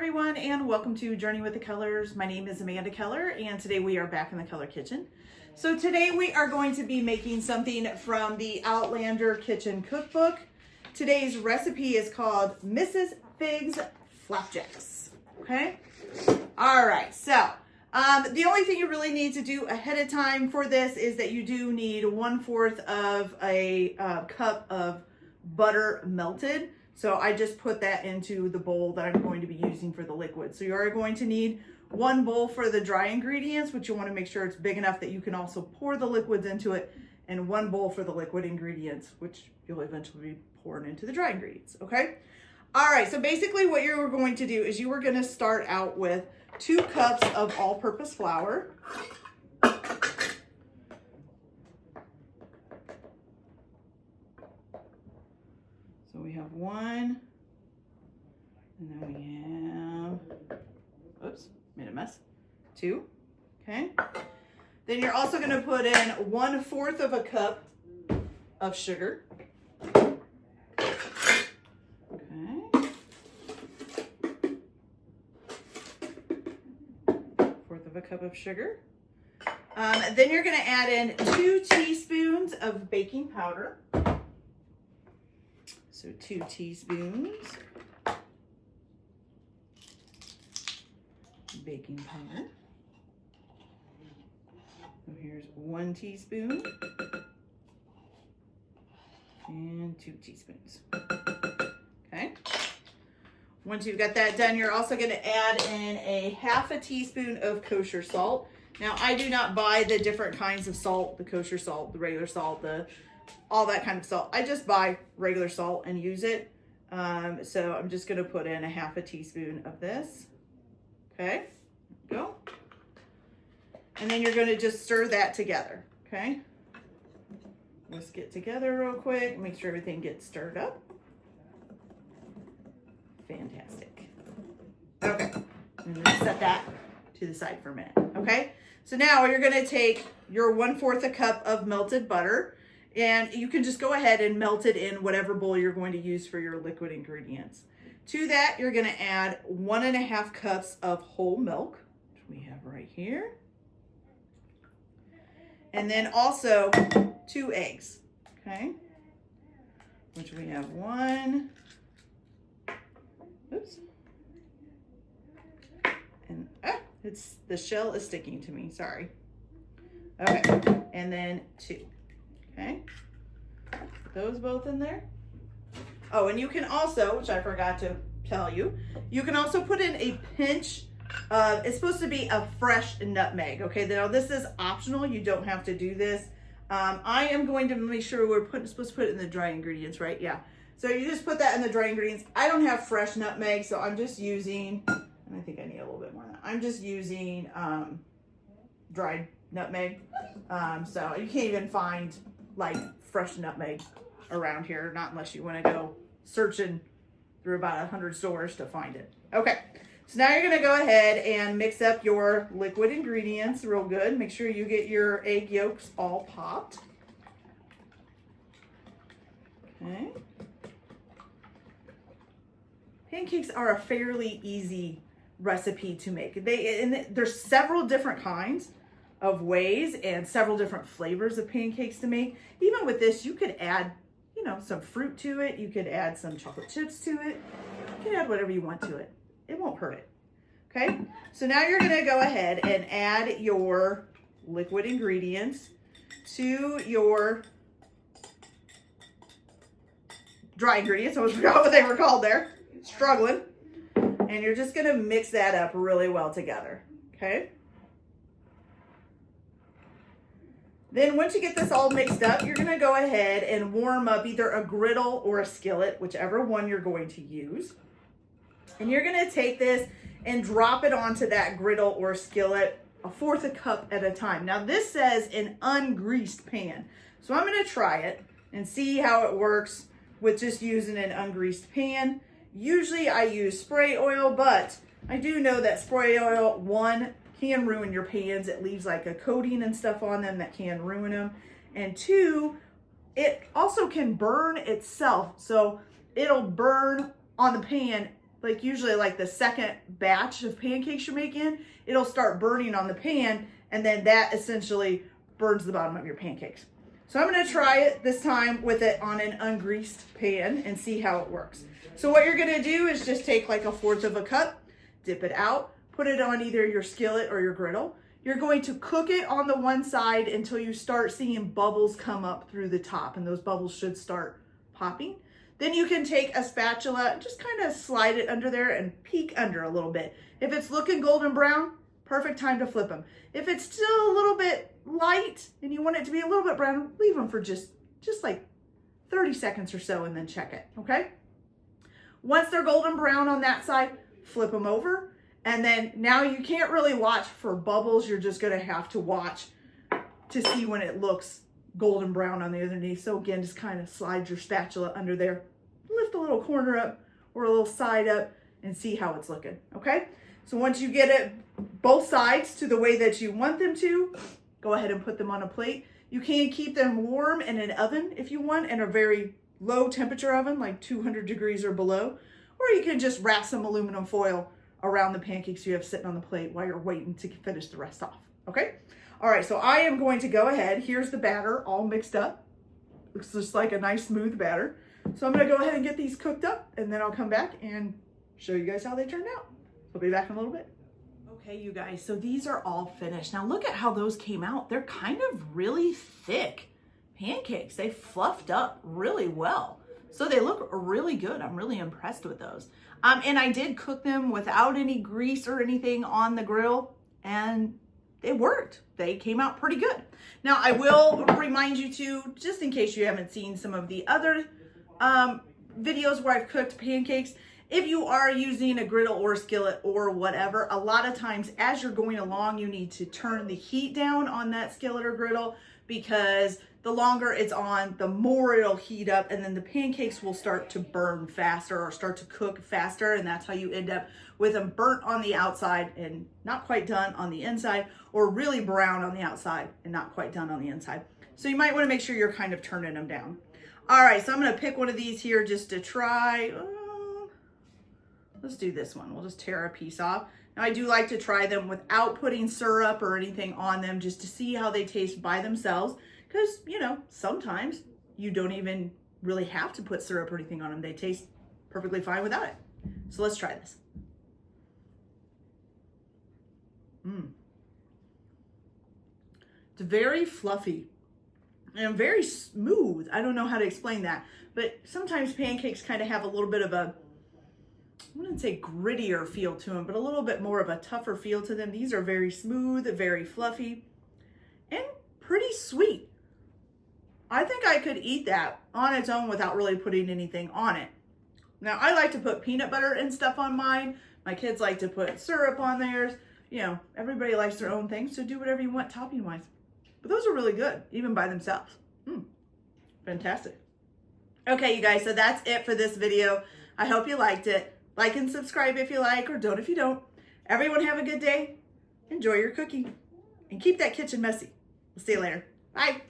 everyone, and welcome to Journey with the Colors. My name is Amanda Keller, and today we are back in the color kitchen. So today we are going to be making something from the Outlander kitchen cookbook. Today's recipe is called Mrs. Figg's Flapjacks. Okay? All right, so the only thing you really need to do ahead of time for this is that you do need 1/4 of a cup of butter melted. So I just put that into the bowl that I'm going to be using for the liquid. So you are going to need 1 bowl for the dry ingredients, which you want to make sure it's big enough that you can also pour the liquids into it, and 1 bowl for the liquid ingredients, which you'll eventually be pouring into the dry ingredients, okay? All right, so basically what you're going to do is you are going to start out with 2 cups of all-purpose flour. So we have 1, and then we have, oops, made a mess, 2, okay? Then you're also gonna put in 1/4 of a cup of sugar. Okay. 1/4 of a cup of sugar. Then you're gonna add in 2 teaspoons of baking powder. So 2 teaspoons baking powder. So here's 1 teaspoon and 2 teaspoons. Okay. Once you've got that done, you're also going to add in a 1/2 teaspoon of kosher salt. Now, I do not buy the different kinds of salt, the kosher salt, the regular salt, all that kind of salt. I just buy regular salt and use it. So I'm just going to put in a 1/2 teaspoon of this. Okay, there we go. And then you're going to just stir that together. Okay, whisk it together real quick. Make sure everything gets stirred up. Fantastic. Okay, I'm going to set that to the side for a minute. Okay, so now you're going to take your 1/4 a cup of melted butter. And you can just go ahead and melt it in whatever bowl you're going to use for your liquid ingredients. To that, you're going to add 1½ cups of whole milk, which we have right here. And then also 2 eggs, okay? Which we have 1. Oops. And the shell is sticking to me, sorry. Okay, and then 2. Okay, put those both in there. Oh, and you can also, which I forgot to tell you, you can also put in a pinch of, it's supposed to be a fresh nutmeg. Okay, now this is optional. You don't have to do this. I am going to make sure we're supposed to put it in the dry ingredients, right? Yeah. So you just put that in the dry ingredients. I don't have fresh nutmeg, so I'm just using, and I think I need a little bit more than that. I'm just using dried nutmeg. So you can't even find like fresh nutmeg around here, not unless you want to go searching through about 100 stores to find it. Okay, so now you're going to go ahead and mix up your liquid ingredients real good. Make sure you get your egg yolks all popped. Okay. Pancakes are a fairly easy recipe to make. There's several different kinds of ways and several different flavors of pancakes to make. Even with this, you could add, some fruit to it. You could add some chocolate chips to it. You can add whatever you want to it. It won't hurt it. Okay, so now you're gonna go ahead and add your liquid ingredients to your dry ingredients. I almost forgot what they were called there. Struggling. And you're just gonna mix that up really well together. Okay. Then once you get this all mixed up, you're gonna go ahead and warm up either a griddle or a skillet, whichever one you're going to use. And you're gonna take this and drop it onto that griddle or skillet 1/4 a cup at a time. Now this says an ungreased pan. So I'm gonna try it and see how it works with just using an ungreased pan. Usually I use spray oil, but I do know that spray oil, 1, can ruin your pans. It leaves like a coating and stuff on them that can ruin them. And 2, it also can burn itself. So it'll burn on the pan like usually like the second batch of pancakes you're making, it'll start burning on the pan, and then that essentially burns the bottom of your pancakes. So I'm gonna try it this time with it on an ungreased pan and see how it works. So what you're gonna do is just take like 1/4 cup, dip it out, put it on either your skillet or your griddle. You're going to cook it on the one side until you start seeing bubbles come up through the top, and those bubbles should start popping. Then you can take a spatula and just kind of slide it under there and peek under a little bit. If it's looking golden brown, perfect time to flip them. If it's still a little bit light and you want it to be a little bit brown, leave them for just like 30 seconds or so and then check it, okay? Once they're golden brown on that side, flip them over. And then now you can't really watch for bubbles. You're just gonna have to watch to see when it looks golden brown on the underneath. So again, just kind of slide your spatula under there, lift a little corner up or a little side up and see how it's looking, okay? So once you get it both sides to the way that you want them to, go ahead and put them on a plate. You can keep them warm in an oven if you want, in a very low temperature oven, like 200 degrees or below, or you can just wrap some aluminum foil around the pancakes you have sitting on the plate while you're waiting to finish the rest off, okay? All right, so I am going to go ahead. Here's the batter all mixed up. Looks just like a nice smooth batter. So I'm gonna go ahead and get these cooked up, and then I'll come back and show you guys how they turned out. I'll be back in a little bit. Okay, you guys, so these are all finished. Now look at how those came out. They're kind of really thick pancakes. They fluffed up really well. So they look really good. I'm really impressed with those. And I did cook them without any grease or anything on the grill, and it worked. They came out pretty good. Now I will remind you to, just in case you haven't seen some of the other videos where I've cooked pancakes, if you are using a griddle or skillet or whatever, a lot of times as you're going along, you need to turn the heat down on that skillet or griddle, because the longer it's on, the more it'll heat up, and then the pancakes will start to burn faster or start to cook faster, and that's how you end up with them burnt on the outside and not quite done on the inside, or really brown on the outside and not quite done on the inside. So you might want to make sure you're kind of turning them down. All right, so I'm going to pick one of these here just to try. Let's do this one. We'll just tear a piece off. Now I do like to try them without putting syrup or anything on them, just to see how they taste by themselves. Because, you know, sometimes you don't even really have to put syrup or anything on them. They taste perfectly fine without it. So let's try this. It's very fluffy and very smooth. I don't know how to explain that, but sometimes pancakes kind of have a little bit of a, I wouldn't say grittier feel to them, but a little bit more of a tougher feel to them. These are very smooth, very fluffy, and pretty sweet. I think I could eat that on its own without really putting anything on it. Now, I like to put peanut butter and stuff on mine. My kids like to put syrup on theirs. You know, everybody likes their own thing, so do whatever you want topping-wise. But those are really good, even by themselves. Fantastic. Okay, you guys, so that's it for this video. I hope you liked it. Like and subscribe if you like, or don't if you don't. Everyone have a good day. Enjoy your cooking. And keep that kitchen messy. We'll see you later. Bye.